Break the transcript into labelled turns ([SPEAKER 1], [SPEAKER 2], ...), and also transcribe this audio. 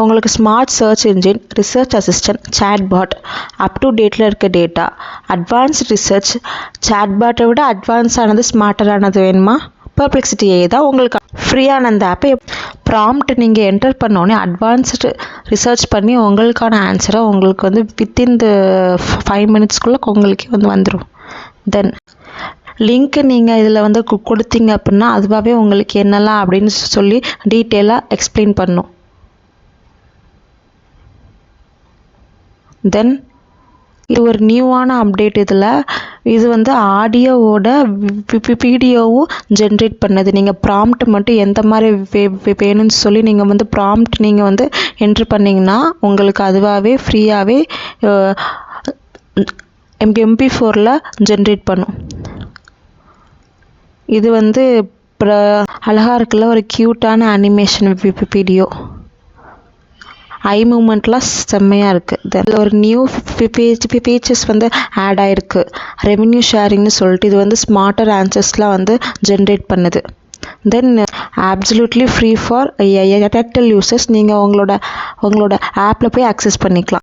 [SPEAKER 1] உங்களுக்கு smart search engine, research assistant, chatbot, up to டேட்டில் இருக்க டேட்டா, அட்வான்ஸ்ட் ரிசர்ச். சேட்பாட்டை விட அட்வான்ஸானது ஸ்மார்ட்டரானது வேணுமா? பெர்ப்ளெக்சிட்டியே தான் உங்களுக்கு ஃப்ரீயான அந்த ஆப்பை ப்ராம்ப்ட் நீங்கள் என்டர் பண்ணோடனே அட்வான்ஸ்டு ரிசர்ச் பண்ணி உங்களுக்கான ஆன்சரை உங்களுக்கு வந்து வித்தின் த 5 மினிட்ஸ்க்குள்ளே உங்களுக்கு வந்து வந்துடும். தென் லிங்க்கு நீங்கள் இதில் வந்து கொடுத்தீங்க அப்படின்னா அதுவாகவே உங்களுக்கு என்னெல்லாம் அப்படின்னு சொல்லி டீட்டெயிலாக எக்ஸ்பிளைன் பண்ணும். தென் இது ஒரு நியூவான அப்டேட். இது வந்து ஆடியோவோட வீடியோவும் ஜென்ரேட் பண்ணுது. நீங்கள் ப்ராம்ப்ட் மட்டும் எந்த மாதிரி வேணும்னு சொல்லி நீங்கள் வந்து ப்ராம்ப்ட் நீங்கள் வந்து என்ட்ரு பண்ணிங்கன்னா உங்களுக்கு அதுவாகவே ஃப்ரீயாகவே MP4ல் ஜென்ரேட் பண்ணும். இது வந்து அழகாக இருக்குல்ல, ஒரு க்யூட்டான அனிமேஷன் வீடியோ. ஐ மூமெண்ட்லாம் செம்மையாக இருக்குது. இதில் ஒரு நியூ ஃபீச்சர்ஸ் வந்து ஆட் ஆகிருக்கு, ரெவென்யூ ஷேரிங்னு சொல்லிட்டு. இது வந்து ஸ்மார்ட்டர் ஆன்சர்ஸ்லாம் வந்து ஜென்ரேட் பண்ணுது. Then absolutely free for Airtel users. நீங்கள் உங்களோட ஆப்பில் போய் அக்சஸ் பண்ணிக்கலாம்.